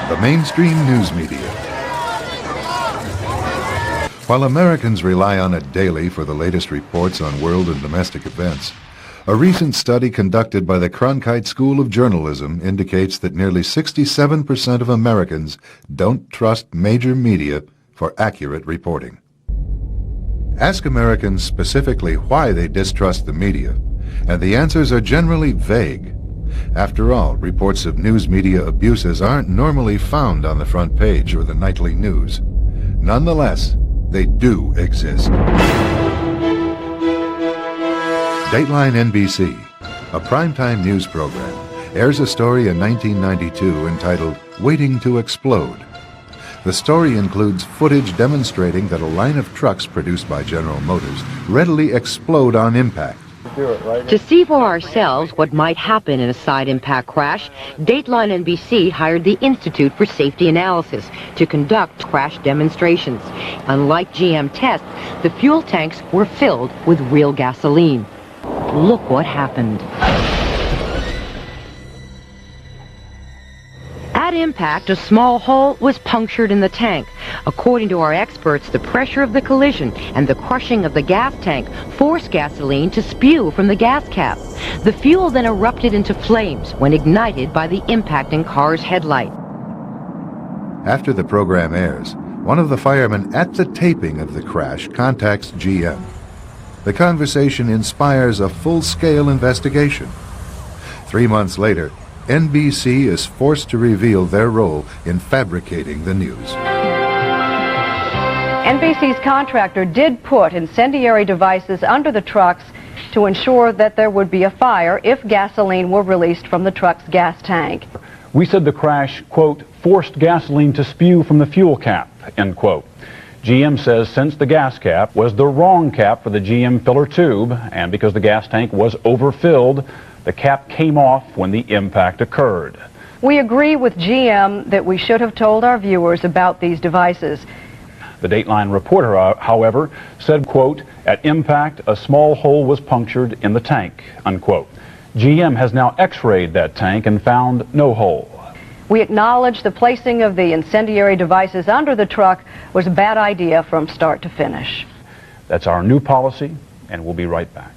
The mainstream news media. While Americans rely on it daily for the latest reports on world and domestic events, a recent study conducted by the Cronkite School of Journalism indicates that nearly 67% of Americans don't trust major media for accurate reporting. Ask Americans specifically why they distrust the media, and the answers are generally vague. After all, reports of news media abuses aren't normally found on the front page or the nightly news. Nonetheless, they do exist. Dateline NBC, a primetime news program, airs a story in 1992 entitled Waiting to Explode. The story includes footage demonstrating that a line of trucks produced by General Motors readily explode on impact. To see for ourselves what might happen in a side impact crash, Dateline NBC hired the Institute for Safety Analysis to conduct crash demonstrations. Unlike GM tests, the fuel tanks were filled with real gasoline. Look what happened. At impact, a small hole was punctured in the tank. According to our experts, the pressure of the collision and the crushing of the gas tank forced gasoline to spew from the gas cap. The fuel then erupted into flames when ignited by the impacting car's headlight. After the program airs, one of the firemen at the taping of the crash contacts GM. The conversation inspires a full-scale investigation. 3 months later, NBC is forced to reveal their role in fabricating the news. NBC's contractor did put incendiary devices under the trucks to ensure that there would be a fire if gasoline were released from the truck's gas tank. We said the crash, quote, forced gasoline to spew from the fuel cap, end quote. GM says since the gas cap was the wrong cap for the GM filler tube, and because the gas tank was overfilled, the cap came off when the impact occurred. We agree with GM that we should have told our viewers about these devices. The Dateline reporter, however, said, quote, at impact, a small hole was punctured in the tank, unquote. GM has now x-rayed that tank and found no hole. We acknowledge the placing of the incendiary devices under the truck was a bad idea from start to finish. That's our new policy, and we'll be right back.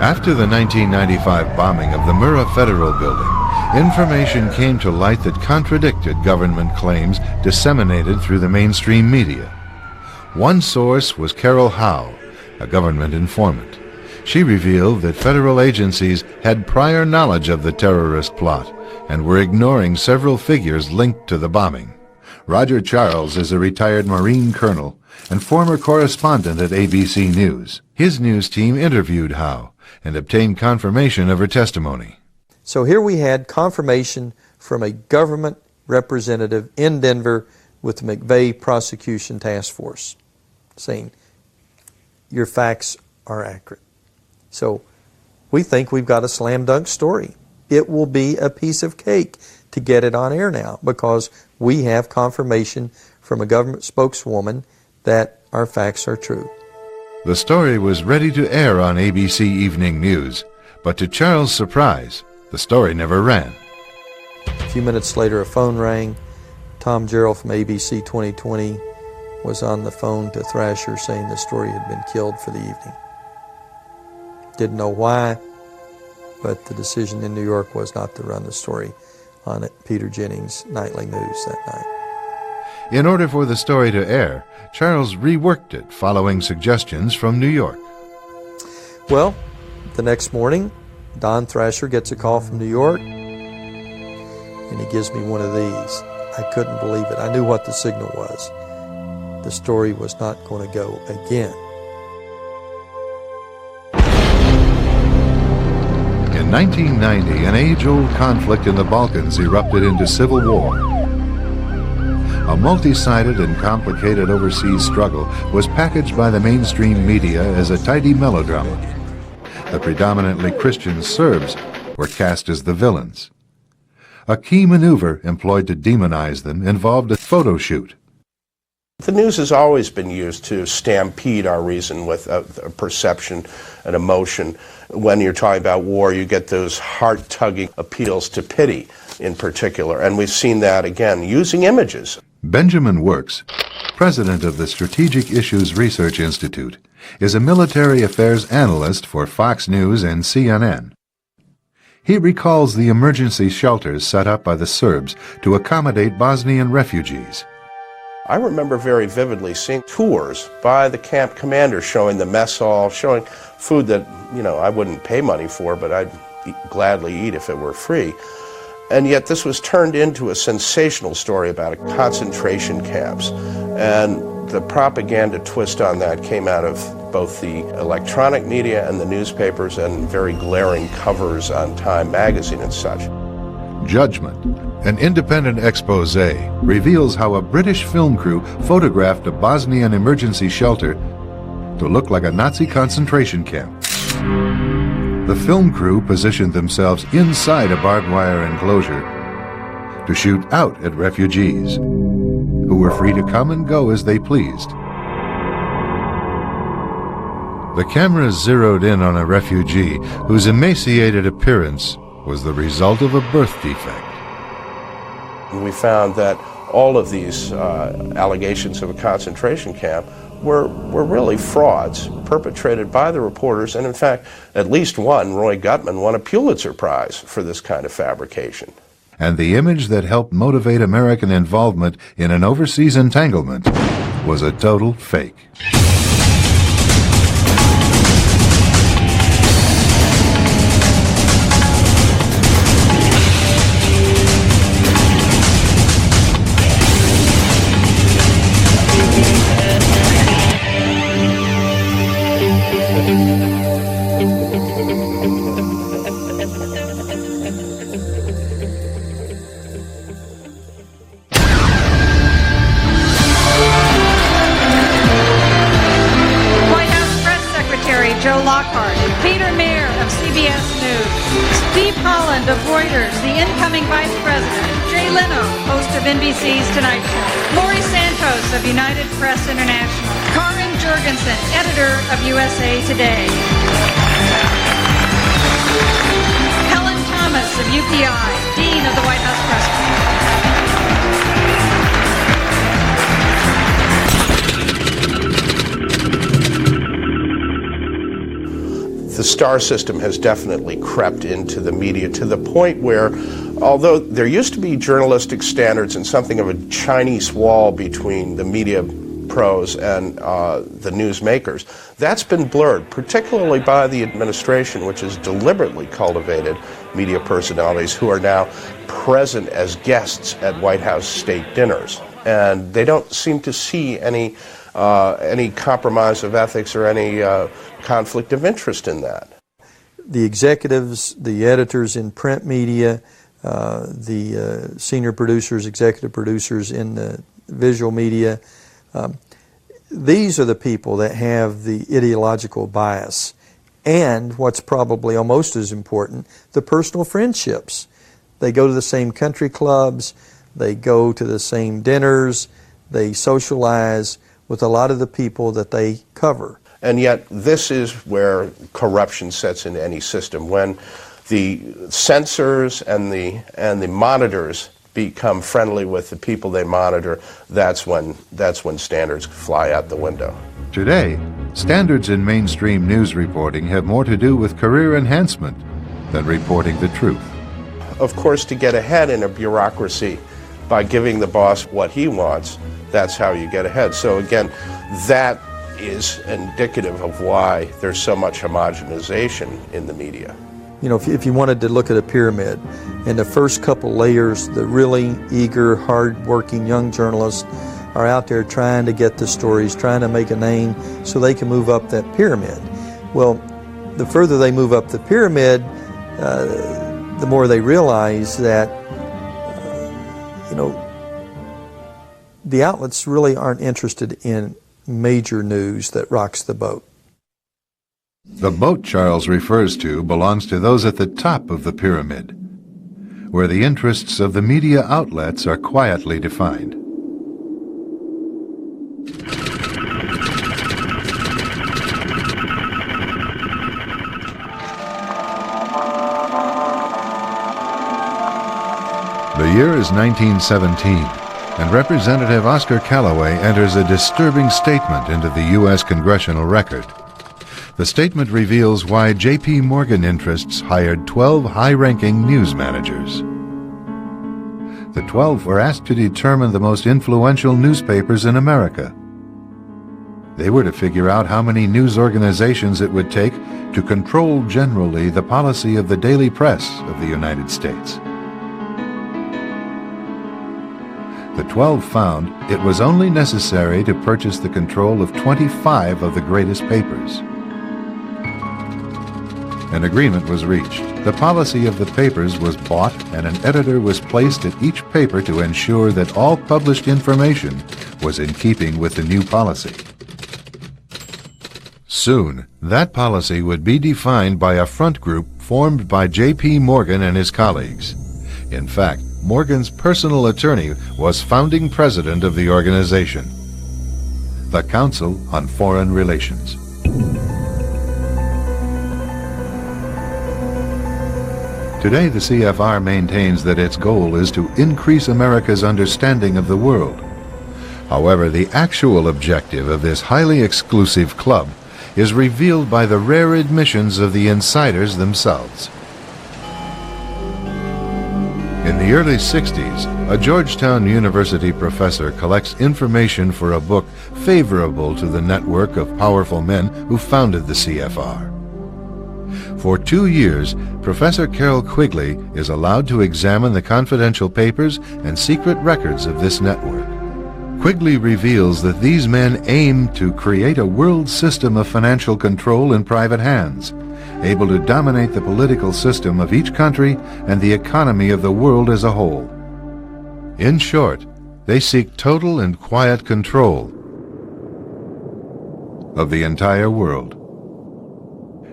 After the 1995 bombing of the Murrah Federal Building, information came to light that contradicted government claims disseminated through the mainstream media. One source was Carol Howe, a government informant. She revealed that federal agencies had prior knowledge of the terrorist plot and were ignoring several figures linked to the bombing. Roger Charles is a retired Marine colonel and former correspondent at ABC News. His news team interviewed Howe and obtained confirmation of her testimony. So here we had confirmation from a government representative in Denver with the McVeigh Prosecution Task Force saying, your facts are accurate. So we think we've got a slam dunk story. It will be a piece of cake to get it on air now because we have confirmation from a government spokeswoman that our facts are true. The story was ready to air on ABC Evening News, but to Charles' surprise, the story never ran. A few minutes later, a phone rang. Tom Gerald from ABC 2020 was on the phone to Thrasher saying the story had been killed for the evening. Didn't know why, but the decision in New York was not to run the story on Peter Jennings' nightly news that night. In order for the story to air, Charles reworked it following suggestions from New York. Well, the next morning, Don Thrasher gets a call from New York, and he gives me one of these. I couldn't believe it. I knew what the signal was. The story was not going to go again. In 1990, an age-old conflict in the Balkans erupted into civil war. A multi-sided and complicated overseas struggle was packaged by the mainstream media as a tidy melodrama. The predominantly Christian Serbs were cast as the villains. A key maneuver employed to demonize them involved a photo shoot. The news has always been used to stampede our reason with a perception and emotion. When you're talking about war, you get those heart-tugging appeals to pity in particular, and we've seen that again using images. Benjamin Works, president of the Strategic Issues Research Institute, is a military affairs analyst for Fox News and CNN. He recalls the emergency shelters set up by the Serbs to accommodate Bosnian refugees. I remember very vividly seeing tours by the camp commander showing the mess hall, showing food that, I wouldn't pay money for, but I'd gladly eat if it were free. And yet this was turned into a sensational story about concentration camps. And the propaganda twist on that came out of both the electronic media and the newspapers and very glaring covers on Time magazine and such. Judgment, an independent expose, reveals how a British film crew photographed a Bosnian emergency shelter to look like a Nazi concentration camp. The film crew positioned themselves inside a barbed wire enclosure to shoot out at refugees, who were free to come and go as they pleased. The cameras zeroed in on a refugee whose emaciated appearance was the result of a birth defect. We found that all of these allegations of a concentration camp were really frauds perpetrated by the reporters, and in fact, at least one, Roy Gutman, won a Pulitzer Prize for this kind of fabrication. And the image that helped motivate American involvement in an overseas entanglement was a total fake. Joe Lockhart, Peter Mayer of CBS News, Steve Holland of Reuters, the incoming Vice President, Jay Leno, host of NBC's Tonight Show, Lori Santos of United Press International, Karin Jorgensen, editor of USA Today, Helen Thomas of UPI, Dean of the White House Press Corps. The star system has definitely crept into the media to the point where, although there used to be journalistic standards and something of a Chinese wall between the media pros and the newsmakers, that's been blurred, particularly by the administration, which has deliberately cultivated media personalities who are now present as guests at White House state dinners. And they don't seem to see any compromise of ethics or any conflict of interest in that. The executives, the editors in print media, the senior producers, executive producers in the visual media, these are the people that have the ideological bias. And what's probably almost as important, the personal friendships. They go to the same country clubs, they go to the same dinners, they socialize with a lot of the people that they cover. And yet this is where corruption sets into any system. When the censors and the monitors become friendly with the people they monitor, that's when standards fly out the window. Today, standards in mainstream news reporting have more to do with career enhancement than reporting the truth. Of course, to get ahead in a bureaucracy by giving the boss what he wants, that's how you get ahead. So again, that is indicative of why there's so much homogenization in the media. You know, if you wanted to look at a pyramid, in the first couple layers, the really eager, hard-working young journalists are out there trying to get the stories, trying to make a name so they can move up that pyramid. Well, the further they move up the pyramid, the more they realize that, the outlets really aren't interested in major news that rocks the boat. The boat Charles refers to belongs to those at the top of the pyramid, where the interests of the media outlets are quietly defined. year is 1917, and Representative Oscar Callaway enters a disturbing statement into the U.S. Congressional Record. The statement reveals why J.P. Morgan interests hired 12 high-ranking news managers. The 12 were asked to determine the most influential newspapers in America. They were to figure out how many news organizations it would take to control generally the policy of the daily press of the United States. The 12 found it was only necessary to purchase the control of 25 of the greatest papers. An agreement was reached. The policy of the papers was bought, and an editor was placed at each paper to ensure that all published information was in keeping with the new policy. Soon, that policy would be defined by a front group formed by J.P. Morgan and his colleagues. In fact, Morgan's personal attorney was founding president of the organization, the Council on Foreign Relations. Today, the CFR maintains that its goal is to increase America's understanding of the world. However, the actual objective of this highly exclusive club is revealed by the rare admissions of the insiders themselves. In the early 60s, a Georgetown University professor collects information for a book favorable to the network of powerful men who founded the CFR. For 2 years, Professor Carroll Quigley is allowed to examine the confidential papers and secret records of this network. Quigley reveals that these men aim to create a world system of financial control in private hands, able to dominate the political system of each country and the economy of the world as a whole. In short, they seek total and quiet control of the entire world.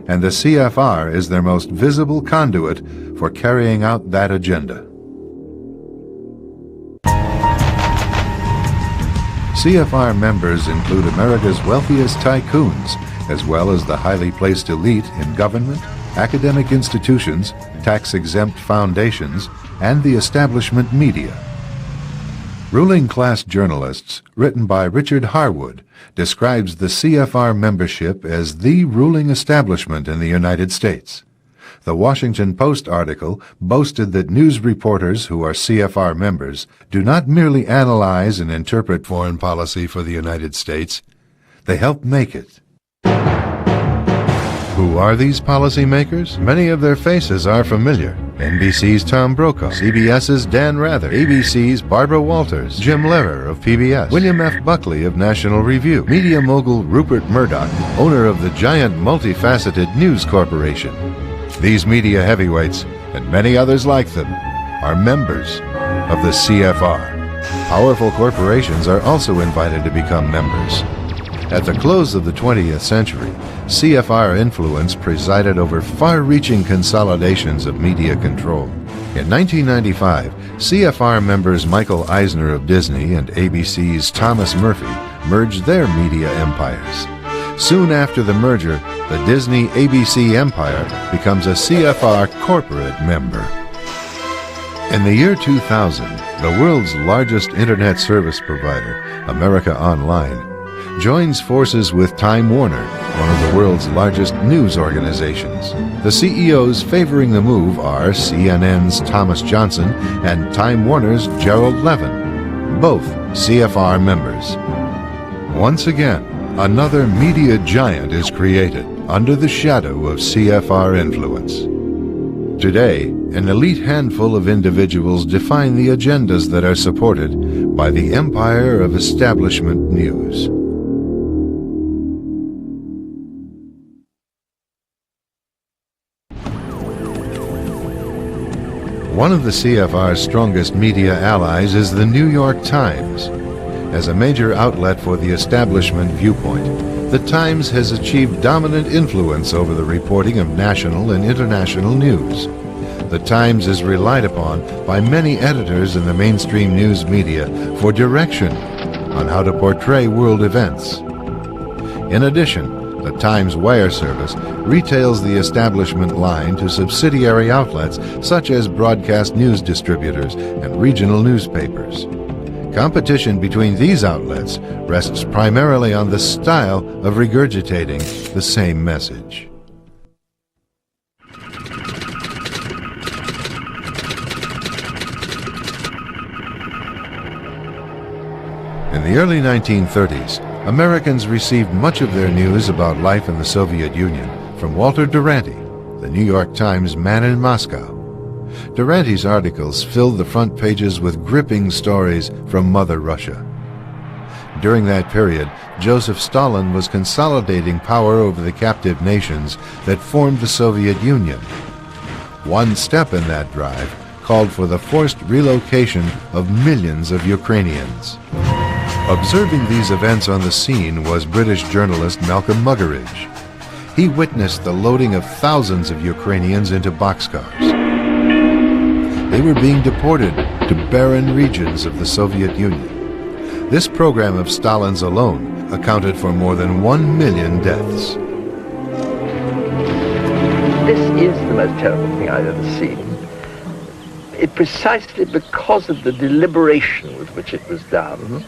And the CFR is their most visible conduit for carrying out that agenda. CFR members include America's wealthiest tycoons, as well as the highly placed elite in government, academic institutions, tax-exempt foundations, and the establishment media. Ruling Class Journalists, written by Richard Harwood, describes the CFR membership as the ruling establishment in the United States. The Washington Post article boasted that news reporters who are CFR members do not merely analyze and interpret foreign policy for the United States, they help make it. Who are these policymakers? Many of their faces are familiar. NBC's Tom Brokaw, CBS's Dan Rather, ABC's Barbara Walters, Jim Lehrer of PBS, William F. Buckley of National Review, media mogul Rupert Murdoch, owner of the giant multifaceted News Corporation. These media heavyweights, and many others like them, are members of the CFR. Powerful corporations are also invited to become members. At the close of the 20th century, CFR influence presided over far-reaching consolidations of media control. In 1995, CFR members Michael Eisner of Disney and ABC's Thomas Murphy merged their media empires. Soon after the merger, the Disney-ABC empire becomes a CFR corporate member. In the year 2000, the world's largest internet service provider, America Online, joins forces with Time Warner, one of the world's largest news organizations. The CEOs favoring the move are CNN's Thomas Johnson and Time Warner's Gerald Levin, both CFR members. Once again, another media giant is created under the shadow of CFR influence. Today, an elite handful of individuals define the agendas that are supported by the empire of establishment news. One of the CFR's strongest media allies is the New York Times. As a major outlet for the establishment viewpoint, the Times has achieved dominant influence over the reporting of national and international news. The Times is relied upon by many editors in the mainstream news media for direction on how to portray world events. In addition, The Times wire service retails the establishment line to subsidiary outlets such as broadcast news distributors and regional newspapers. Competition between these outlets rests primarily on the style of regurgitating the same message. In the early 1930s, Americans received much of their news about life in the Soviet Union from Walter Duranty, the New York Times man in Moscow. Duranty's articles filled the front pages with gripping stories from Mother Russia. During that period, Joseph Stalin was consolidating power over the captive nations that formed the Soviet Union. One step in that drive called for the forced relocation of millions of Ukrainians. Observing these events on the scene was British journalist Malcolm Muggeridge. He witnessed the loading of thousands of Ukrainians into boxcars. They were being deported to barren regions of the Soviet Union. This program of Stalin's alone accounted for more than 1 million deaths. This is the most terrible thing I've ever seen. It precisely because of the deliberation with which it was done,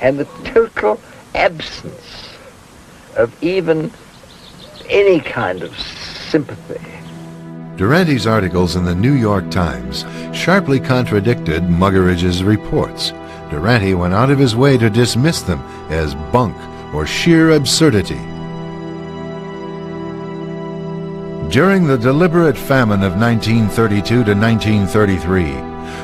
and the total absence of even any kind of sympathy. Duranty's articles in the New York Times sharply contradicted Muggeridge's reports. Duranty went out of his way to dismiss them as bunk or sheer absurdity. During the deliberate famine of 1932 to 1933,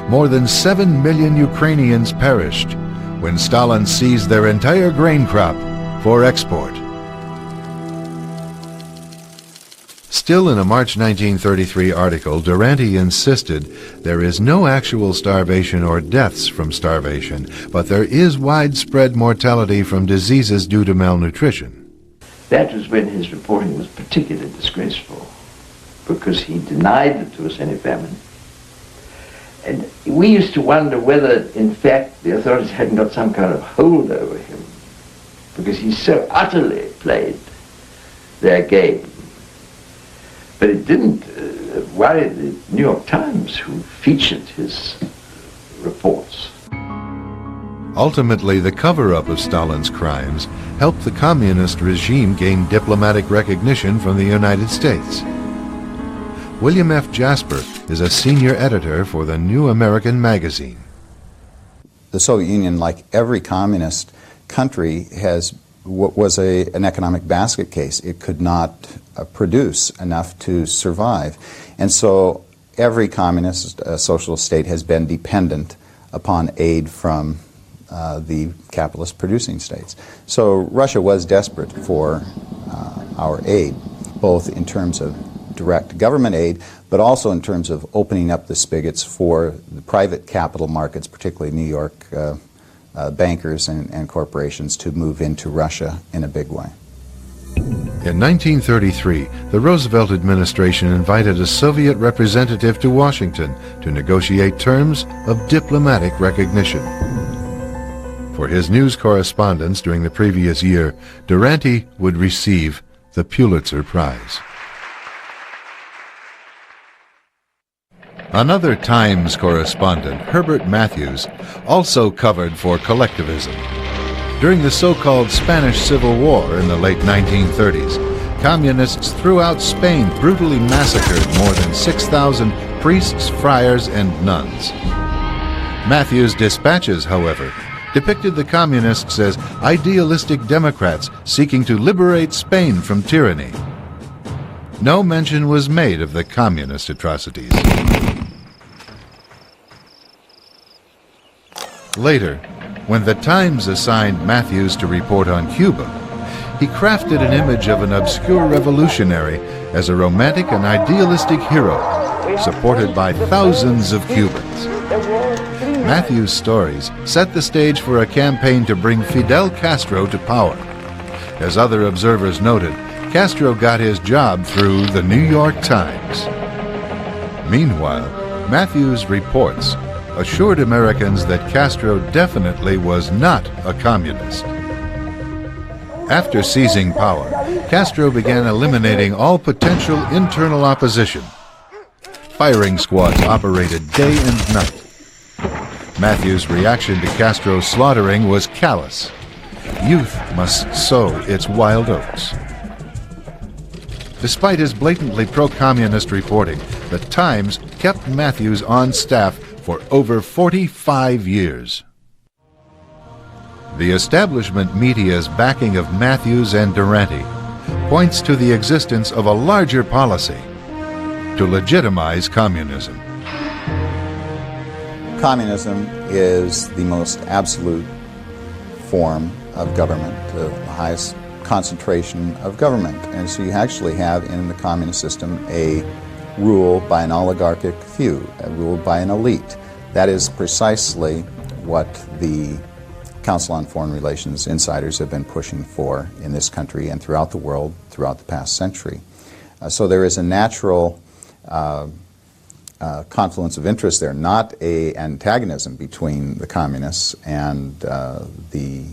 more than 7 million Ukrainians perished when Stalin seized their entire grain crop for export. Still in a March 1933 article, Duranty insisted there is no actual starvation or deaths from starvation, but there is widespread mortality from diseases due to malnutrition. That was when his reporting was particularly disgraceful, because he denied that there was any famine. And we used to wonder whether, in fact, the authorities hadn't got some kind of hold over him, because he so utterly played their game. But it didn't worry the New York Times, who featured his reports. Ultimately, the cover-up of Stalin's crimes helped the communist regime gain diplomatic recognition from the United States. William F. Jasper is a senior editor for the New American Magazine. The Soviet Union, like every communist country, was an economic basket case. It could not produce enough to survive. And so every communist socialist state has been dependent upon aid from the capitalist producing states. So Russia was desperate for our aid, both in terms of direct government aid, but also in terms of opening up the spigots for the private capital markets, particularly New York bankers and corporations, to move into Russia in a big way. In 1933, the Roosevelt administration invited a Soviet representative to Washington to negotiate terms of diplomatic recognition. For his news correspondence during the previous year, Duranty would receive the Pulitzer Prize. Another Times correspondent, Herbert Matthews, also covered for collectivism. During the so-called Spanish Civil War in the late 1930s, communists throughout Spain brutally massacred more than 6,000 priests, friars, and nuns. Matthews' dispatches, however, depicted the communists as idealistic Democrats seeking to liberate Spain from tyranny. No mention was made of the communist atrocities. Later, when the Times assigned Matthews to report on Cuba, he crafted an image of an obscure revolutionary as a romantic and idealistic hero, supported by thousands of Cubans. Matthews' stories set the stage for a campaign to bring Fidel Castro to power. As other observers noted, Castro got his job through the New York Times. Meanwhile, Matthews' reports assured Americans that Castro definitely was not a communist. After seizing power, Castro began eliminating all potential internal opposition. Firing squads operated day and night. Matthews' reaction to Castro's slaughtering was callous. Youth must sow its wild oats. Despite his blatantly pro-communist reporting, the Times kept Matthews on staff for over 45 years. The establishment media's backing of Matthews and Durante points to the existence of a larger policy to legitimize communism. Communism is the most absolute form of government, the highest concentration of government. And so you actually have in the communist system a rule by an oligarchic few, a rule by an elite. That is precisely what the Council on Foreign Relations insiders have been pushing for in this country and throughout the world throughout the past century. So there is a natural confluence of interest there, not an antagonism between the communists and the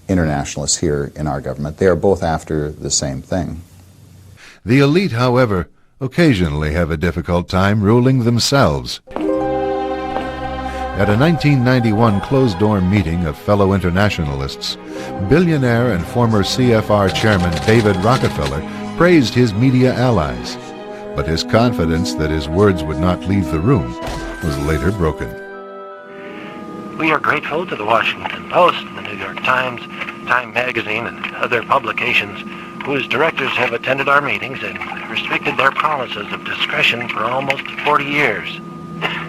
internationalists here in our government. They are both after the same thing. The elite, however, occasionally have a difficult time ruling themselves. At a 1991 closed-door meeting of fellow internationalists, billionaire and former CFR chairman David Rockefeller praised his media allies, but his confidence that his words would not leave the room was later broken. We are grateful to the Washington Post, the New York Times, Time Magazine, and other publications whose directors have attended our meetings and restricted their promises of discretion for almost 40 years.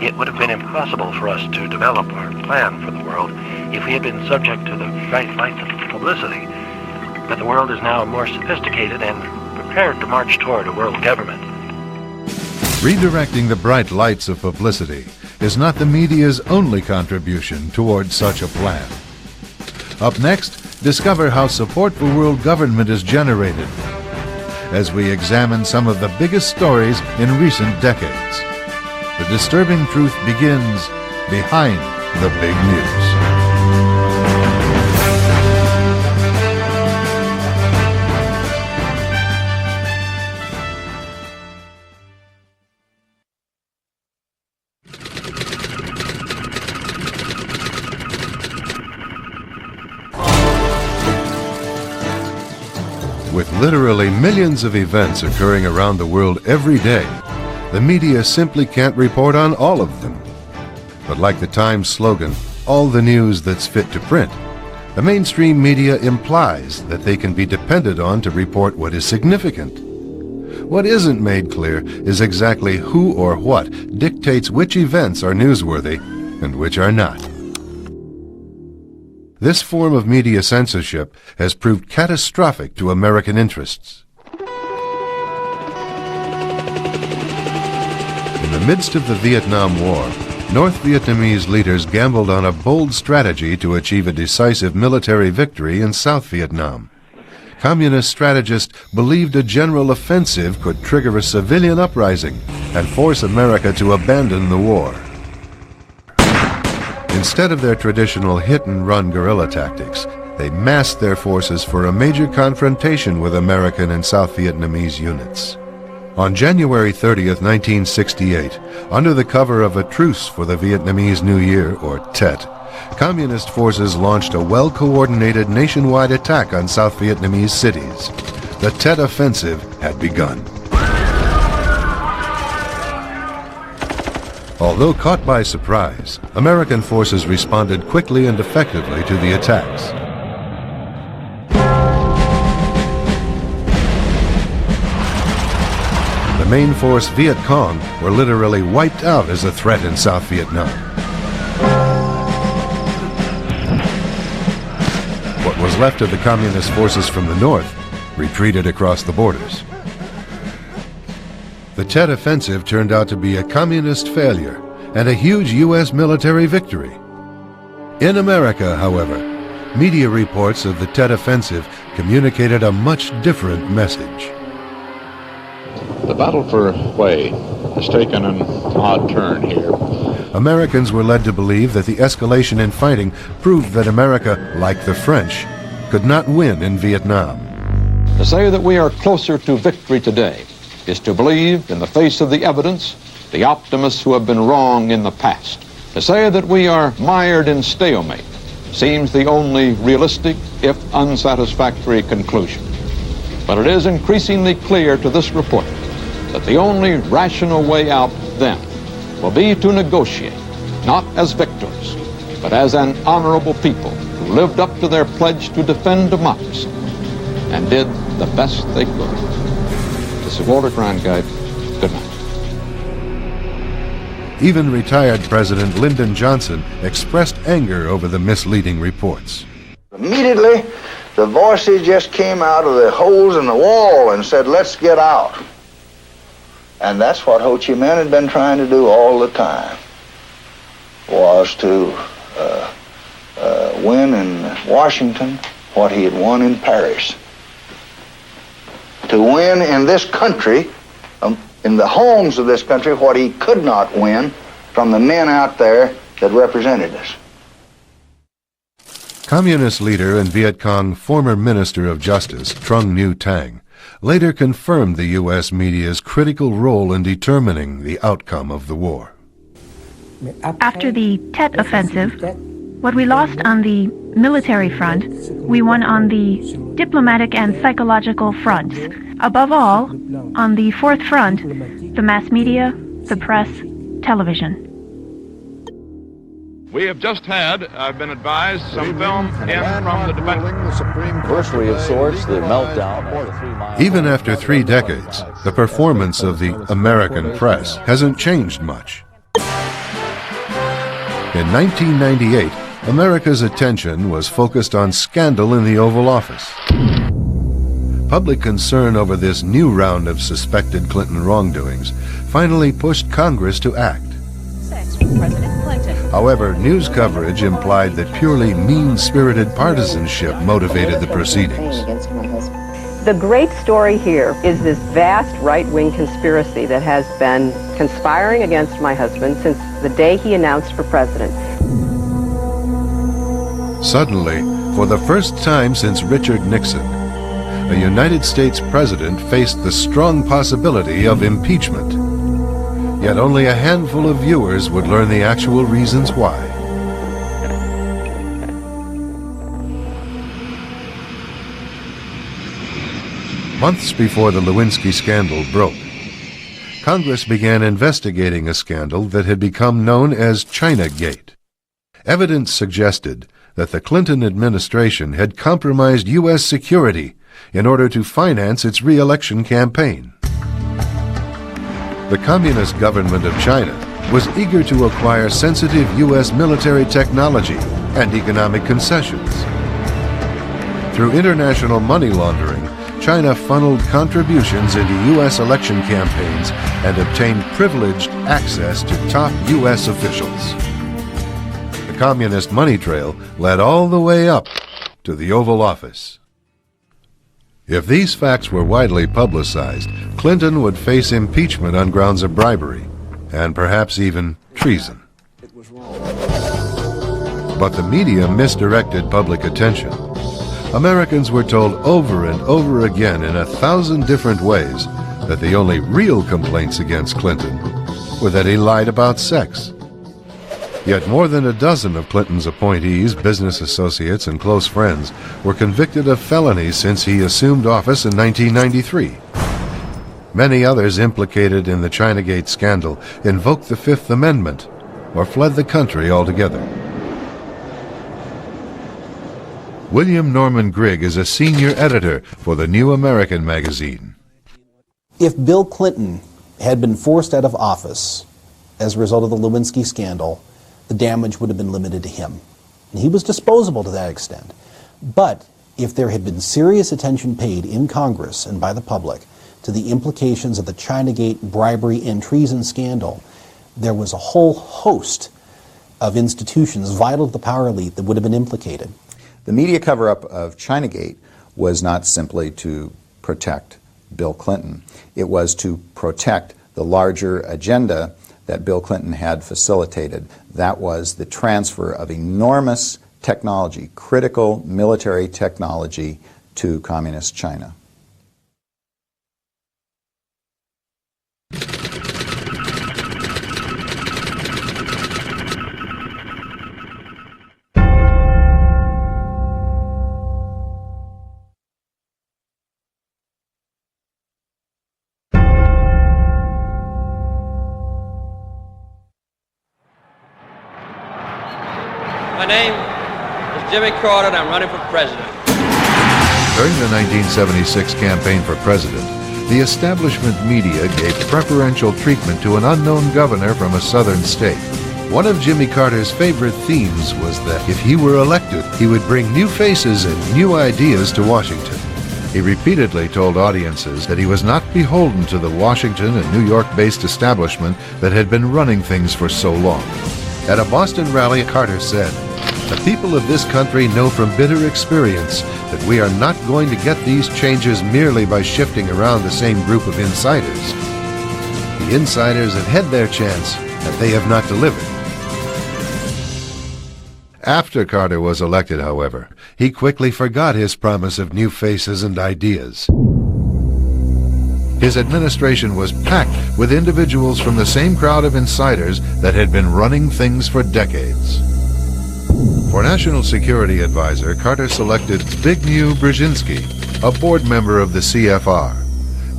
It would have been impossible for us to develop our plan for the world if we had been subject to the bright lights of publicity. But the world is now more sophisticated and prepared to march toward a world government. Redirecting the bright lights of publicity is not the media's only contribution toward such a plan. Up next, discover how support for world government is generated as we examine some of the biggest stories in recent decades. The disturbing truth begins behind the big news. With literally millions of events occurring around the world every day, the media simply can't report on all of them. But like the Times slogan, all the news that's fit to print, the mainstream media implies that they can be depended on to report what is significant. What isn't made clear is exactly who or what dictates which events are newsworthy and which are not. This form of media censorship has proved catastrophic to American interests. In the midst of the Vietnam War, North Vietnamese leaders gambled on a bold strategy to achieve a decisive military victory in South Vietnam. Communist strategists believed a general offensive could trigger a civilian uprising and force America to abandon the war. Instead of their traditional hit-and-run guerrilla tactics, they massed their forces for a major confrontation with American and South Vietnamese units. On January 30th, 1968, under the cover of a truce for the Vietnamese New Year, or Tet, Communist forces launched a well-coordinated nationwide attack on South Vietnamese cities. The Tet Offensive had begun. Although caught by surprise, American forces responded quickly and effectively to the attacks. The main force Viet Cong were literally wiped out as a threat in South Vietnam. What was left of the communist forces from the north retreated across the borders. The Tet Offensive turned out to be a communist failure and a huge U.S. military victory. In America, however, media reports of the Tet Offensive communicated a much different message. The battle for Hue has taken an odd turn here. Americans were led to believe that the escalation in fighting proved that America, like the French, could not win in Vietnam. To say that we are closer to victory today is to believe, in the face of the evidence, the optimists who have been wrong in the past. To say that we are mired in stalemate seems the only realistic, if unsatisfactory, conclusion. But it is increasingly clear to this report that the only rational way out then will be to negotiate, not as victors, but as an honorable people who lived up to their pledge to defend democracy and did the best they could. This is Walter Cronkite. Good night. Even retired President Lyndon Johnson expressed anger over the misleading reports. Immediately, the voices just came out of the holes in the wall and said, let's get out. And that's what Ho Chi Minh had been trying to do all the time, was to win in Washington what he had won in Paris. To win in this country, in the homes of this country, what he could not win from the men out there that represented us. Communist leader and Viet Cong former Minister of Justice, Trung Nhu Tang, later confirmed the U.S. media's critical role in determining the outcome of the war. After the Tet Offensive, what we lost on the military front, we won on the diplomatic and psychological fronts. Above all, on the fourth front, the mass media, the press, television. We have just had, I've been advised, some film in from the defense. Anniversary of sorts, the meltdown of the 3 Mile. Even after 3 decades, the performance of the American press hasn't changed much. In 1998, America's attention was focused on scandal in the Oval Office. Public concern over this new round of suspected Clinton wrongdoings finally pushed Congress to act. However, news coverage implied that purely mean-spirited partisanship motivated the proceedings. The great story here is this vast right-wing conspiracy that has been conspiring against my husband since the day he announced for president. Suddenly, for the first time since Richard Nixon, a United States president faced the strong possibility of impeachment. Yet only a handful of viewers would learn the actual reasons why. Months before the Lewinsky scandal broke, Congress began investigating a scandal that had become known as Chinagate. Evidence suggested that the Clinton administration had compromised U.S. security in order to finance its re-election campaign. The Communist government of China was eager to acquire sensitive U.S. military technology and economic concessions. Through international money laundering, China funneled contributions into U.S. election campaigns and obtained privileged access to top U.S. officials. The communist money trail led all the way up to the Oval Office. If these facts were widely publicized, Clinton would face impeachment on grounds of bribery, and perhaps even treason. But the media misdirected public attention. Americans were told over and over again in 1,000 different ways that the only real complaints against Clinton were that he lied about sex. Yet more than a dozen of Clinton's appointees, business associates, and close friends were convicted of felonies since he assumed office in 1993. Many others implicated in the Chinagate scandal invoked the Fifth Amendment or fled the country altogether. William Norman Grigg is a senior editor for the New American magazine. If Bill Clinton had been forced out of office as a result of the Lewinsky scandal, the damage would have been limited to him. And he was disposable to that extent. But if there had been serious attention paid in Congress and by the public to the implications of the Chinagate bribery and treason scandal, there was a whole host of institutions vital to the power elite that would have been implicated. The media cover-up of Chinagate was not simply to protect Bill Clinton. It was to protect the larger agenda that Bill Clinton had facilitated. That was the transfer of enormous technology, critical military technology, to Communist China. My name is Jimmy Carter, and I'm running for president. During the 1976 campaign for president, the establishment media gave preferential treatment to an unknown governor from a southern state. One of Jimmy Carter's favorite themes was that if he were elected, he would bring new faces and new ideas to Washington. He repeatedly told audiences that he was not beholden to the Washington and New York-based establishment that had been running things for so long. At a Boston rally, Carter said, "The people of this country know from bitter experience that we are not going to get these changes merely by shifting around the same group of insiders. The insiders have had their chance, and they have not delivered." After Carter was elected, however, he quickly forgot his promise of new faces and ideas. His administration was packed with individuals from the same crowd of insiders that had been running things for decades. For National Security Advisor, Carter selected Zbigniew Brzezinski, a board member of the CFR.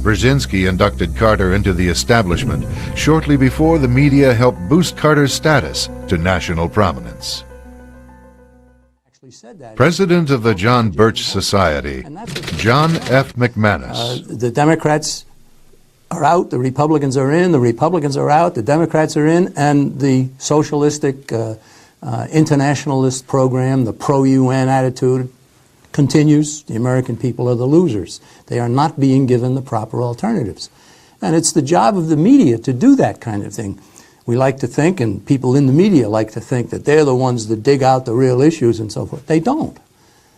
Brzezinski inducted Carter into the establishment shortly before the media helped boost Carter's status to national prominence. President of the John Birch Society, John F. McManus. The Democrats are out, the Republicans are in, the Republicans are out, the Democrats are in, and the socialistic internationalist program, the pro-UN attitude, continues. The American people are the losers. They are not being given the proper alternatives. And it's the job of the media to do that kind of thing. We like to think, and people in the media like to think, that they're the ones that dig out the real issues and so forth. They don't.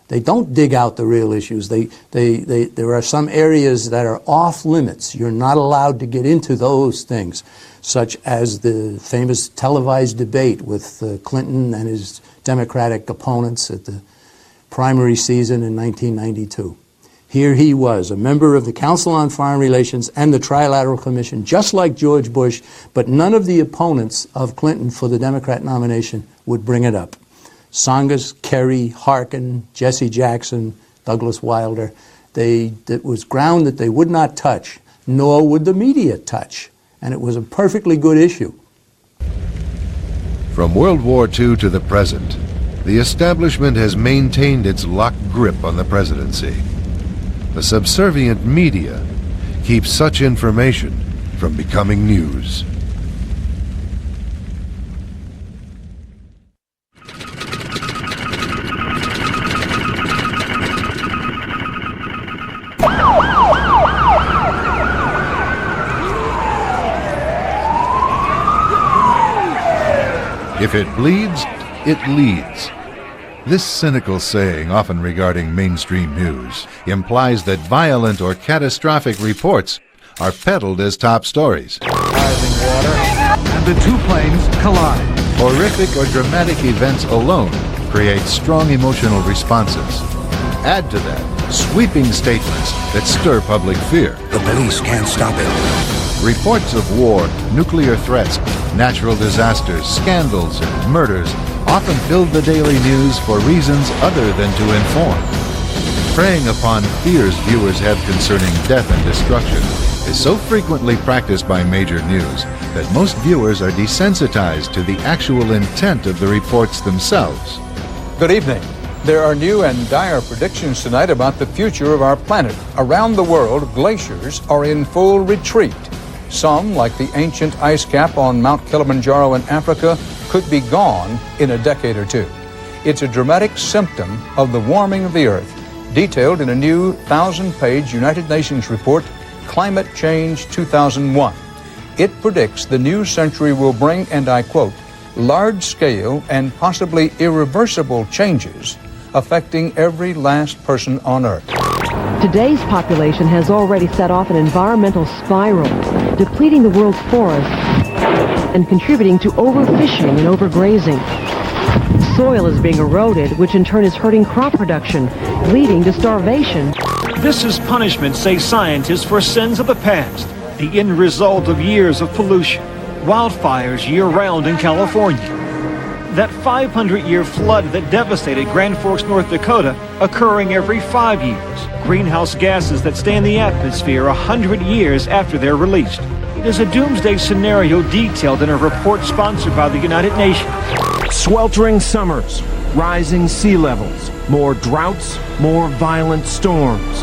They don't dig out the real issues. There are some areas that are off limits. You're not allowed to get into those things, such as the famous televised debate with Clinton and his Democratic opponents at the primary season in 1992. Here he was, a member of the Council on Foreign Relations and the Trilateral Commission, just like George Bush, but none of the opponents of Clinton for the Democrat nomination would bring it up. Tsongas, Kerry, Harkin, Jesse Jackson, Douglas Wilder, it was ground that they would not touch, nor would the media touch. And it was a perfectly good issue. From World War II to the present, the establishment has maintained its locked grip on the presidency. The subservient media keeps such information from becoming news. If it bleeds, it leads. This cynical saying, often regarding mainstream news, implies that violent or catastrophic reports are peddled as top stories. Rising water, and the two planes collide. Horrific or dramatic events alone create strong emotional responses. Add to that sweeping statements that stir public fear. The police can't stop it. Reports of war, nuclear threats, natural disasters, scandals, and murders often filled the daily news for reasons other than to inform. Preying upon fears viewers have concerning death and destruction is so frequently practiced by major news that most viewers are desensitized to the actual intent of the reports themselves. Good evening. There are new and dire predictions tonight about the future of our planet. Around the world, glaciers are in full retreat. Some, like the ancient ice cap on Mount Kilimanjaro in Africa, could be gone in a decade or two. It's a dramatic symptom of the warming of the Earth, detailed in a new 1,000-page United Nations report, Climate Change 2001. It predicts the new century will bring, and I quote, large-scale and possibly irreversible changes affecting every last person on Earth. Today's population has already set off an environmental spiral, depleting the world's forests and contributing to overfishing and overgrazing. Soil is being eroded, which in turn is hurting crop production, leading to starvation. This is punishment, say scientists, for sins of the past, the end result of years of pollution, wildfires year-round in California. That 500-year flood that devastated Grand Forks, North Dakota, occurring every 5 years. Greenhouse gases that stay in the atmosphere 100 years after they're released. It is a doomsday scenario detailed in a report sponsored by the United Nations. Sweltering summers, rising sea levels, more droughts, more violent storms.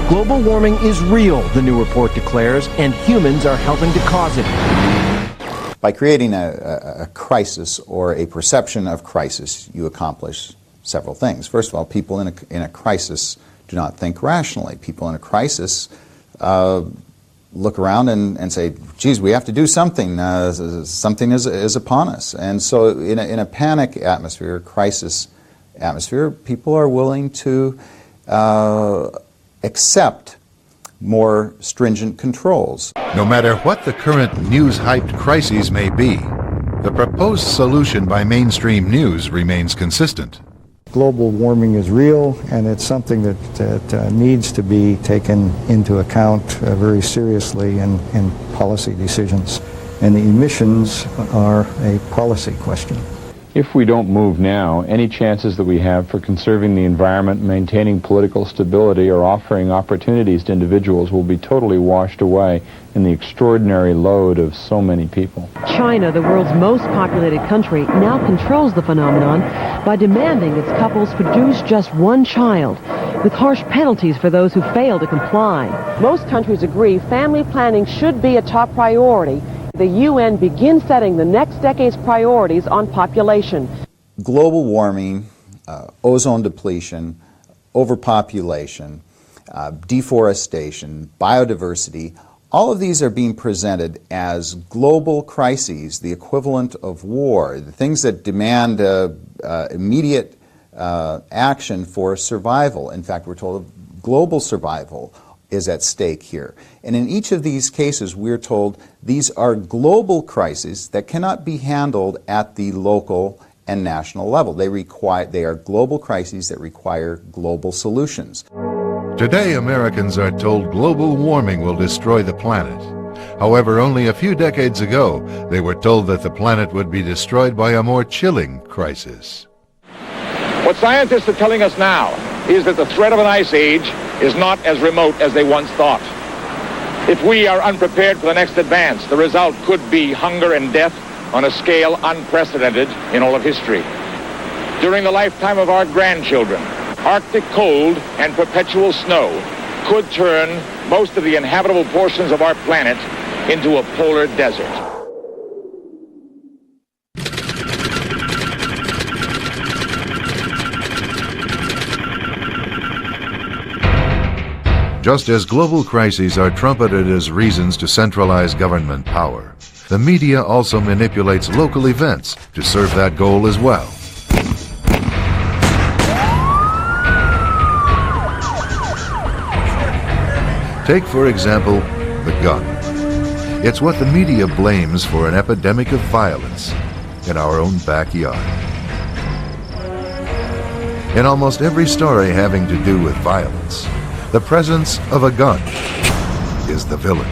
Global warming is real, the new report declares, and humans are helping to cause it. By creating a crisis or a perception of crisis, you accomplish several things. First of all, people in a crisis do not think rationally. People in a crisis look around and say, geez, we have to do something. Something is upon us. And so in a panic atmosphere, crisis atmosphere, people are willing to accept more stringent controls. No matter what the current news-hyped crises may be, the proposed solution by mainstream news remains consistent. Global warming is real, and it's something that needs to be taken into account very seriously in policy decisions. And the emissions are a policy question. If we don't move now, any chances that we have for conserving the environment, maintaining political stability, or offering opportunities to individuals will be totally washed away in the extraordinary load of so many people. China, the world's most populated country, now controls the phenomenon by demanding its couples produce just one child, with harsh penalties for those who fail to comply. Most countries agree family planning should be a top priority. The UN begins setting the next decade's priorities on population. Global warming, ozone depletion, overpopulation, deforestation, biodiversity, all of these are being presented as global crises, the equivalent of war, the things that demand immediate action for survival. In fact, we're told global survival is at stake here. And in each of these cases, we're told these are global crises that cannot be handled at the local and national level. They are global crises that require global solutions. Today, Americans are told global warming will destroy the planet. However, only a few decades ago, they were told that the planet would be destroyed by a more chilling crisis. What scientists are telling us now is that the threat of an ice age is not as remote as they once thought. If we are unprepared for the next advance, the result could be hunger and death on a scale unprecedented in all of history. During the lifetime of our grandchildren, Arctic cold and perpetual snow could turn most of the inhabitable portions of our planet into a polar desert. Just as global crises are trumpeted as reasons to centralize government power, the media also manipulates local events to serve that goal as well. Take, for example, the gun. It's what the media blames for an epidemic of violence in our own backyard. In almost every story having to do with violence, the presence of a gun is the villain.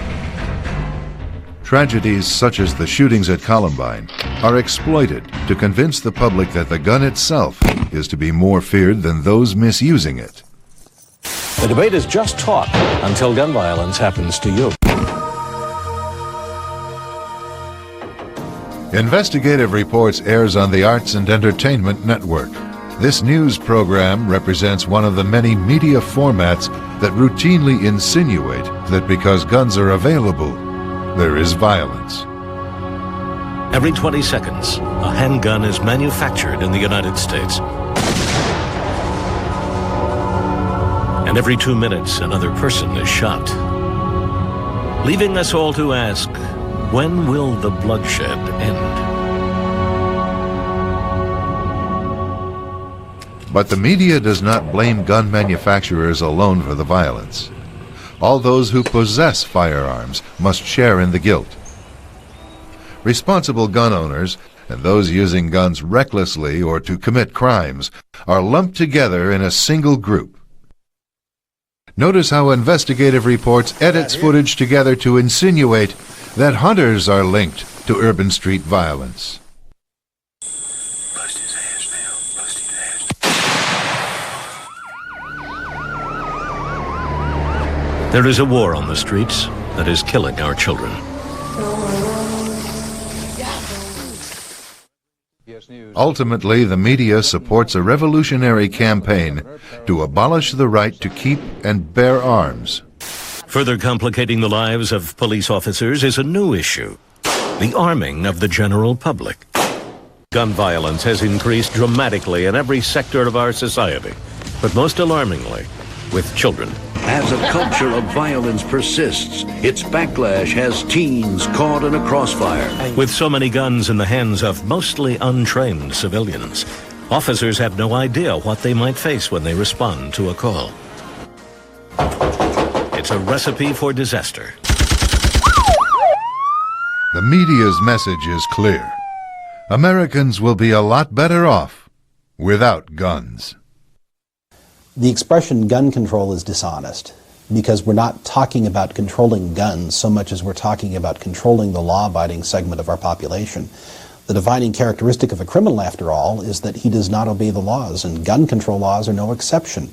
Tragedies such as the shootings at Columbine are exploited to convince the public that the gun itself is to be more feared than those misusing it. The debate is just talk until gun violence happens to you. Investigative Reports airs on the Arts and Entertainment Network. This news program represents one of the many media formats that routinely insinuate that because guns are available, there is violence. Every 20 seconds, a handgun is manufactured in the United States. And every 2 minutes, another person is shot. Leaving us all to ask, when will the bloodshed end? But the media does not blame gun manufacturers alone for the violence. All those who possess firearms must share in the guilt. Responsible gun owners and those using guns recklessly or to commit crimes are lumped together in a single group. Notice how investigative reports edits footage together to insinuate that hunters are linked to urban street violence. There is a war on the streets that is killing our children. Ultimately, the media supports a revolutionary campaign to abolish the right to keep and bear arms. Further complicating the lives of police officers is a new issue: the arming of the general public. Gun violence has increased dramatically in every sector of our society, but most alarmingly, with children. As a culture of violence persists, its backlash has teens caught in a crossfire. With so many guns in the hands of mostly untrained civilians, officers have no idea what they might face when they respond to a call. It's a recipe for disaster. The media's message is clear. Americans will be a lot better off without guns. The expression gun control is dishonest because we're not talking about controlling guns so much as we're talking about controlling the law-abiding segment of our population. The defining characteristic of a criminal, after all, is that he does not obey the laws, and gun control laws are no exception.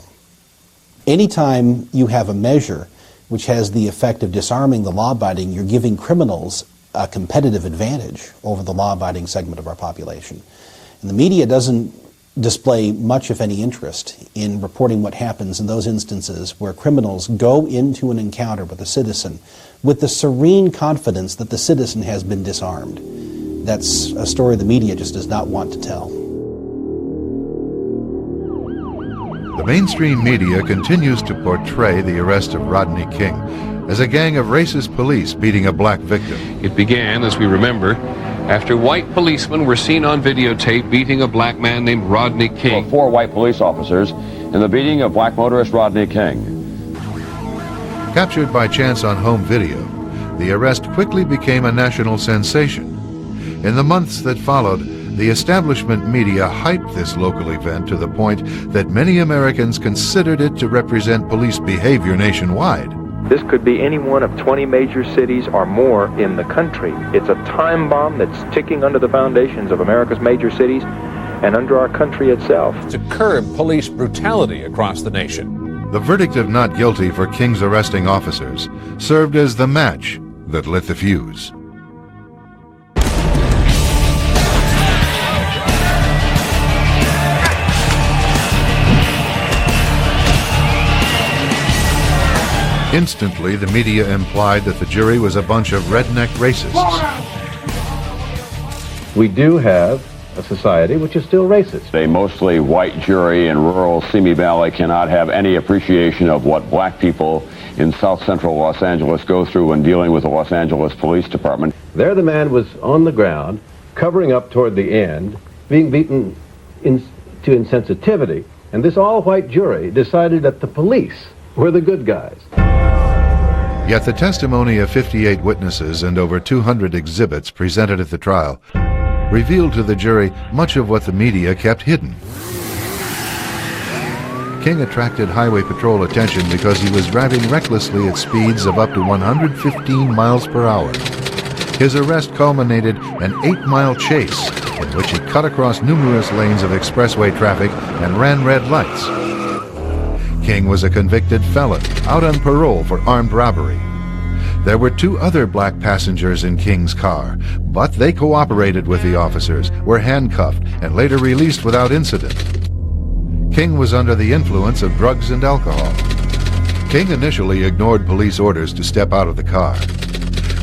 Anytime you have a measure which has the effect of disarming the law-abiding, you're giving criminals a competitive advantage over the law-abiding segment of our population. And the media doesn't display much, if any, interest in reporting what happens in those instances where criminals go into an encounter with a citizen with the serene confidence that the citizen has been disarmed. That's a story the media just does not want to tell. The mainstream media continues to portray the arrest of Rodney King as a gang of racist police beating a black victim. It began, as we remember, after white policemen were seen on videotape beating a black man named Rodney King. 4 white police officers in the beating of black motorist Rodney King. Captured by chance on home video, the arrest quickly became a national sensation. In the months that followed, the establishment media hyped this local event to the point that many Americans considered it to represent police behavior nationwide. This could be any one of 20 major cities or more in the country. It's a time bomb that's ticking under the foundations of America's major cities and under our country itself. To curb police brutality across the nation. The verdict of not guilty for King's arresting officers served as the match that lit the fuse. Instantly, the media implied that the jury was a bunch of redneck racists. We do have a society which is still racist. A mostly white jury in rural Simi Valley cannot have any appreciation of what black people in south central Los Angeles go through when dealing with the Los Angeles Police Department. There the man was on the ground, covering up toward the end, being beaten to insensitivity, and this all-white jury decided that the police were the good guys. Yet the testimony of 58 witnesses and over 200 exhibits presented at the trial revealed to the jury much of what the media kept hidden. King attracted highway patrol attention because he was driving recklessly at speeds of up to 115 miles per hour. His arrest culminated an 8-mile chase in which he cut across numerous lanes of expressway traffic and ran red lights. King was a convicted felon, out on parole for armed robbery. There were 2 other black passengers in King's car, but they cooperated with the officers, were handcuffed, and later released without incident. King was under the influence of drugs and alcohol. King initially ignored police orders to step out of the car.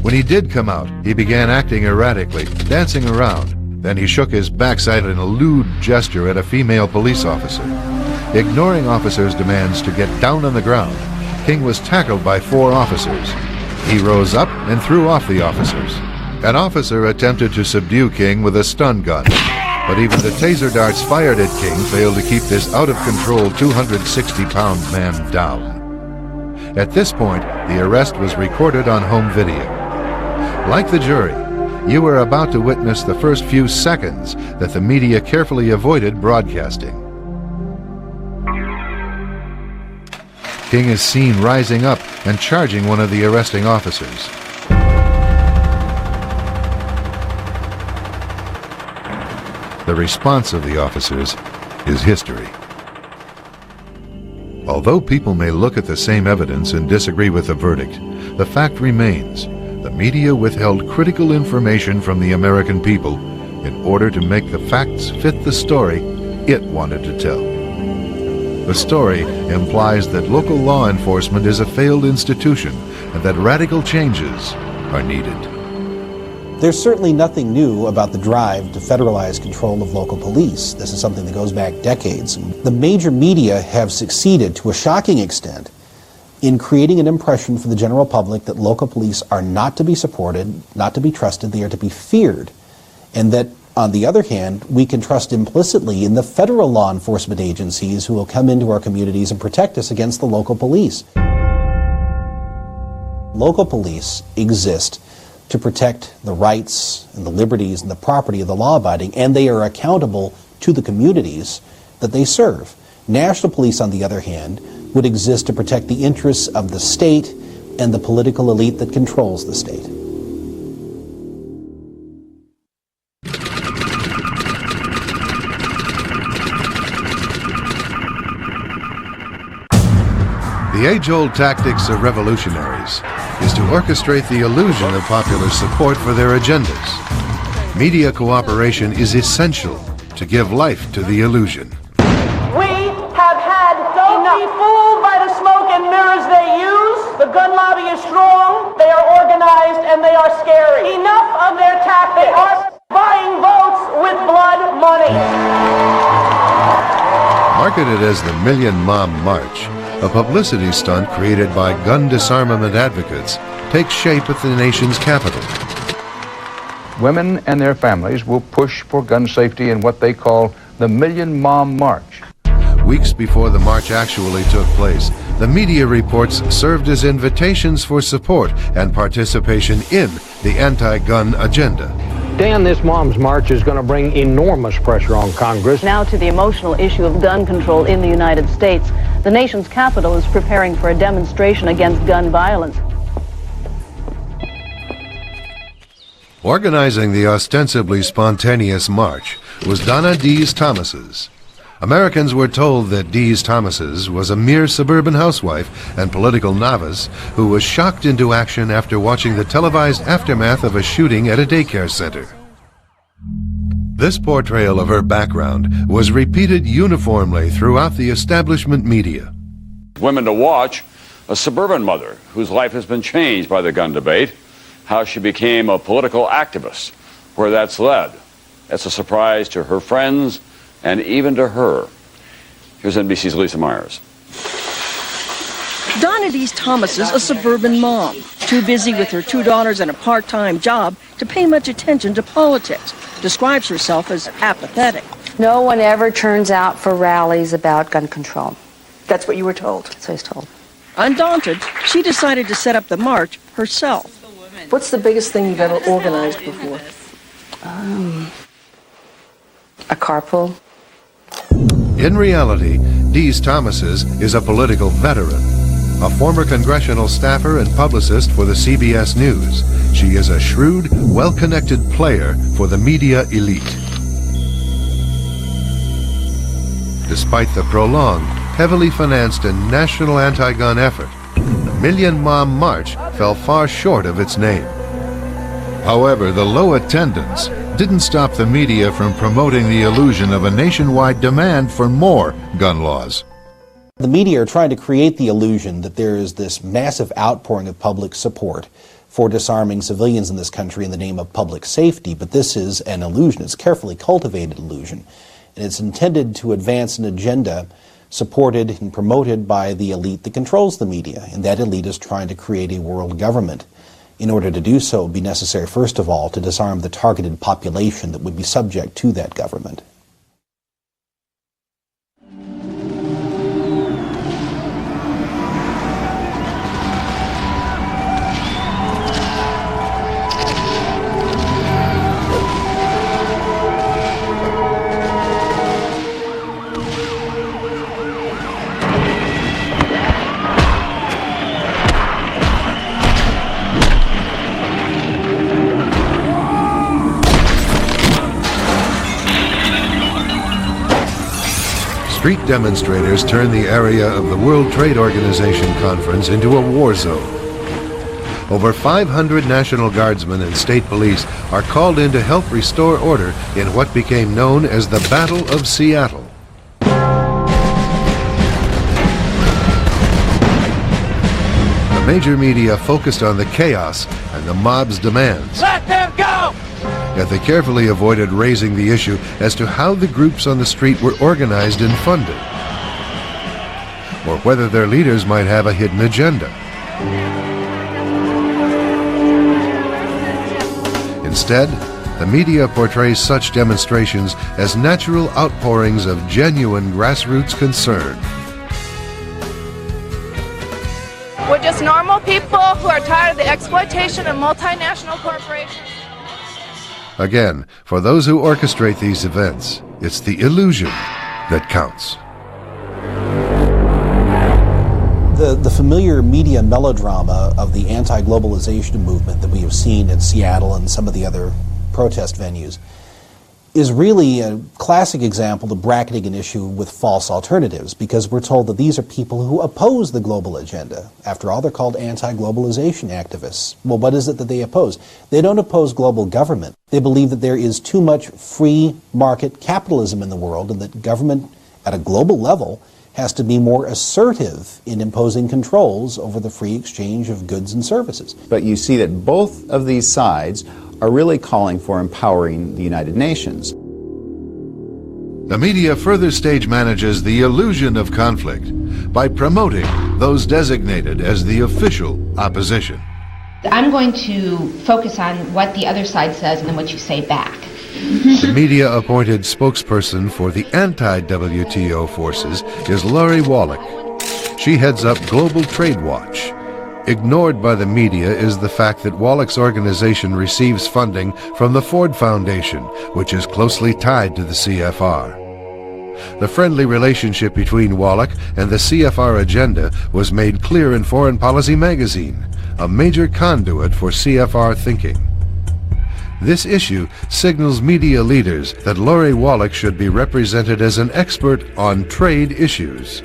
When he did come out, he began acting erratically, dancing around. Then he shook his backside in a lewd gesture at a female police officer. Ignoring officers' demands to get down on the ground, King was tackled by 4 officers. He rose up and threw off the officers. An officer attempted to subdue King with a stun gun, but even the taser darts fired at King failed to keep this out-of-control 260-pound man down. At this point, the arrest was recorded on home video. Like the jury, you are about to witness the first few seconds that the media carefully avoided broadcasting. King is seen rising up and charging one of the arresting officers. The response of the officers is history. Although people may look at the same evidence and disagree with the verdict, the fact remains: the media withheld critical information from the American people in order to make the facts fit the story it wanted to tell. The story implies that local law enforcement is a failed institution and that radical changes are needed. There's certainly nothing new about the drive to federalize control of local police. This is something that goes back decades. The major media have succeeded to a shocking extent in creating an impression for the general public that local police are not to be supported, not to be trusted, they are to be feared. And that, on the other hand, we can trust implicitly in the federal law enforcement agencies who will come into our communities and protect us against the local police. Local police exist to protect the rights and the liberties and the property of the law-abiding, and they are accountable to the communities that they serve. National police, on the other hand, would exist to protect the interests of the state and the political elite that controls the state. The age-old tactics of revolutionaries is to orchestrate the illusion of popular support for their agendas. Media cooperation is essential to give life to the illusion. We have had don't be fooled by the smoke and mirrors they use. The gun lobby is strong, they are organized, and they are scary. Enough of their tactics. They are buying votes with blood money. Marketed as the Million Mom March, a publicity stunt created by gun disarmament advocates takes shape at the nation's capital. Women and their families will push for gun safety in what they call the Million Mom March. Weeks before the march actually took place, the media reports served as invitations for support and participation in the anti-gun agenda. Dan, this Mom's March is going to bring enormous pressure on Congress. Now to the emotional issue of gun control in the United States. The nation's capital is preparing for a demonstration against gun violence. Organizing the ostensibly spontaneous march was Donna Dees Thomas's. Americans were told that Dees Thomas's was a mere suburban housewife and political novice who was shocked into action after watching the televised aftermath of a shooting at a daycare center. This portrayal of her background was repeated uniformly throughout the establishment media. Women to watch: a suburban mother whose life has been changed by the gun debate, how she became a political activist, where that's led. It's a surprise to her friends and even to her. Here's NBC's Lisa Myers. Donna Dees Thomas is a suburban mom, too busy with her 2 daughters and a part-time job to pay much attention to politics. Describes herself as apathetic. No one ever turns out for rallies about gun control. That's what you were told? That's what I was told. Undaunted, she decided to set up the march herself. What's the biggest thing you've ever organized before? A carpool. In reality, Dees Thomas's is a political veteran, a former congressional staffer and publicist for the CBS News. She is a shrewd, well-connected player for the media elite. Despite the prolonged, heavily financed and national anti-gun effort, the Million Mom March fell far short of its name. However, the low attendance didn't stop the media from promoting the illusion of a nationwide demand for more gun laws. The media are trying to create the illusion that there is this massive outpouring of public support for disarming civilians in this country in the name of public safety, but this is an illusion. It's a carefully cultivated illusion, and it's intended to advance an agenda supported and promoted by the elite that controls the media, and that elite is trying to create a world government. In order to do so, it would be necessary, first of all, to disarm the targeted population that would be subject to that government. street demonstrators turned the area of the World Trade Organization conference into a war zone. Over 500 National Guardsmen and state police are called in to help restore order in what became known as the Battle of Seattle. The major media focused on the chaos and the mob's demands. Let them go! Yet they carefully avoided raising the issue as to how the groups on the street were organized and funded, or whether their leaders might have a hidden agenda. Instead, the media portrays such demonstrations as natural outpourings of genuine grassroots concern. We're just normal people who are tired of the exploitation of multinational corporations. Again, for those who orchestrate these events, it's the illusion that counts. The familiar media melodrama of the anti-globalization movement that we have seen in Seattle and some of the other protest venues is really a classic example of bracketing an issue with false alternatives, because we're told that these are people who oppose the global agenda. After all, they're called anti-globalization activists. Well, what is it that they oppose? They don't oppose global government. They believe that there is too much free market capitalism in the world, and that government at a global level has to be more assertive in imposing controls over the free exchange of goods and services. But you see that both of these sides are really calling for empowering the United Nations. The media further stage manages the illusion of conflict by promoting those designated as the official opposition. I'm going to focus on what the other side says and then what you say back. The media-appointed spokesperson for the anti-WTO forces is Lori Wallach. She heads up Global Trade Watch. Ignored by the media is the fact that Wallach's organization receives funding from the Ford Foundation, which is closely tied to the CFR. The friendly relationship between Wallach and the CFR agenda was made clear in Foreign Policy magazine, a major conduit for CFR thinking. This issue signals media leaders that Lori Wallach should be represented as an expert on trade issues.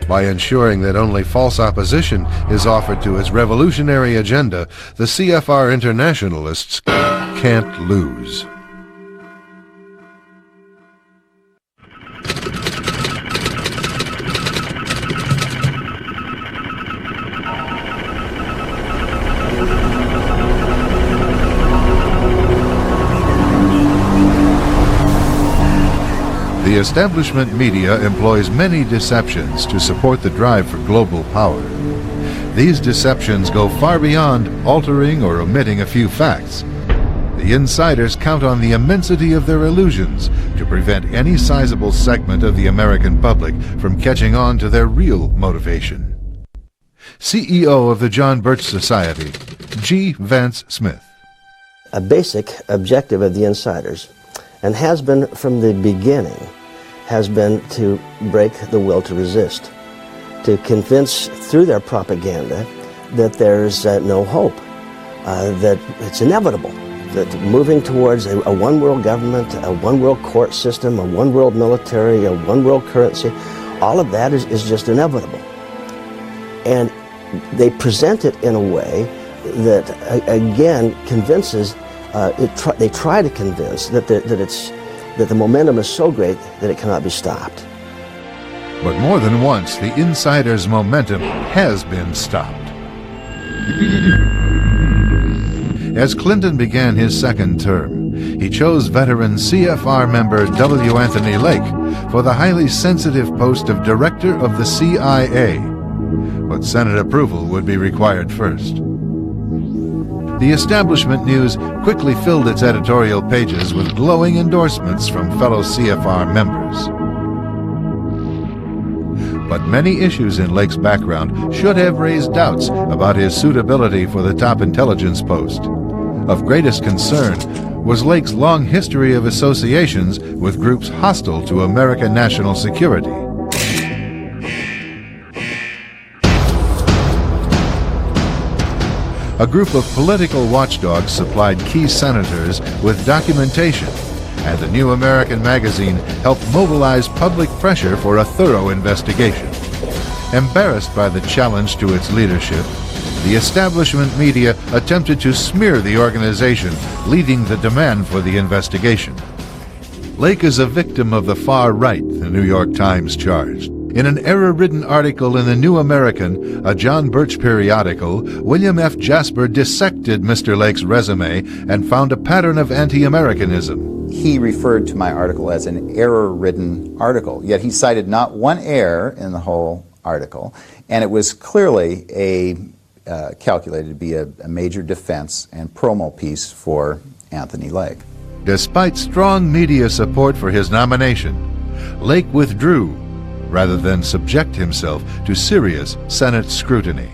By ensuring that only false opposition is offered to its revolutionary agenda, the CFR internationalists can't lose. The establishment media employs many deceptions to support the drive for global power. These deceptions go far beyond altering or omitting a few facts. The insiders count on the immensity of their illusions to prevent any sizable segment of the American public from catching on to their real motivation. CEO of the John Birch Society, G. Vance Smith. A basic objective of the insiders, and has been from the beginning, has been to break the will to resist, to convince through their propaganda that there's no hope, that it's inevitable, that moving towards a one world government, a one world court system, a one world military, a one world currency, all of that is just inevitable. And they present it in a way that, again, convinces, they try to convince that the momentum is so great that it cannot be stopped. But more than once, the insiders' momentum has been stopped. As Clinton began his second term, he chose veteran CFR member W. Anthony Lake for the highly sensitive post of director of the CIA. But Senate approval would be required first. The establishment news quickly filled its editorial pages with glowing endorsements from fellow CFR members. But many issues in Lake's background should have raised doubts about his suitability for the top intelligence post. Of greatest concern was Lake's long history of associations with groups hostile to American national security. A group of political watchdogs supplied key senators with documentation and the New American magazine helped mobilize public pressure for a thorough investigation. Embarrassed by the challenge to its leadership, the establishment media attempted to smear the organization, leading the demand for the investigation. Lake is a victim of the far right, the New York Times charged. In an error-ridden article in the New American, a John Birch periodical, William F. Jasper dissected Mr. Lake's resume and found a pattern of anti-Americanism. He referred to my article as an error-ridden article, yet he cited not one error in the whole article, and it was clearly calculated to be a major defense and promo piece for Anthony Lake. Despite strong media support for his nomination, Lake withdrew rather than subject himself to serious Senate scrutiny.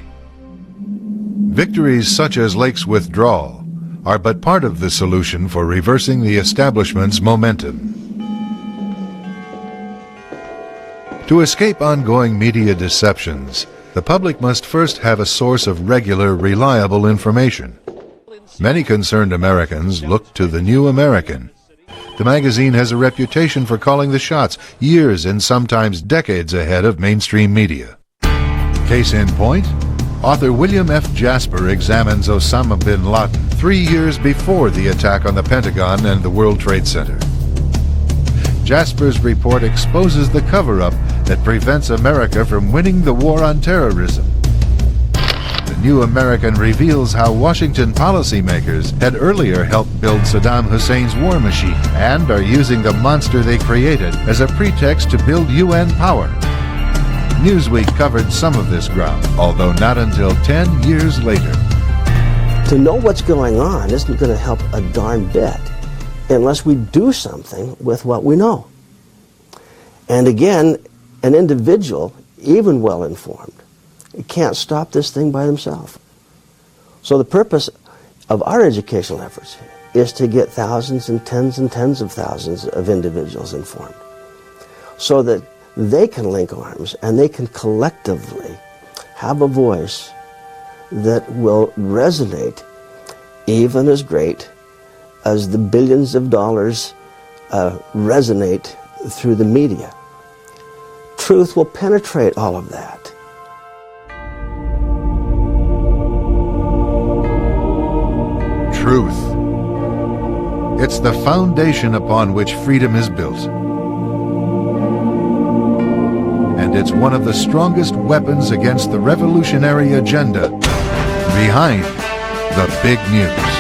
Victories such as Lake's withdrawal are but part of the solution for reversing the establishment's momentum. To escape ongoing media deceptions, the public must first have a source of regular, reliable information. Many concerned Americans look to the New American. The magazine has a reputation for calling the shots years and sometimes decades ahead of mainstream media. Case in point, author William F. Jasper examines Osama bin Laden 3 years before the attack on the Pentagon and the World Trade Center. Jasper's report exposes the cover-up that prevents America from winning the war on terrorism. The New American reveals how Washington policymakers had earlier helped build Saddam Hussein's war machine and are using the monster they created as a pretext to build UN power. Newsweek covered some of this ground, although not until 10 years later. To know what's going on isn't going to help a darn bit unless we do something with what we know. And again, an individual, even well-informed, can't stop this thing by themselves. So the purpose of our educational efforts is to get thousands and tens of thousands of individuals informed so that they can link arms and they can collectively have a voice that will resonate even as great as the billions of dollars resonate through the media. Truth will penetrate all of that. Truth. It's the foundation upon which freedom is built. And it's one of the strongest weapons against the revolutionary agenda behind the big news.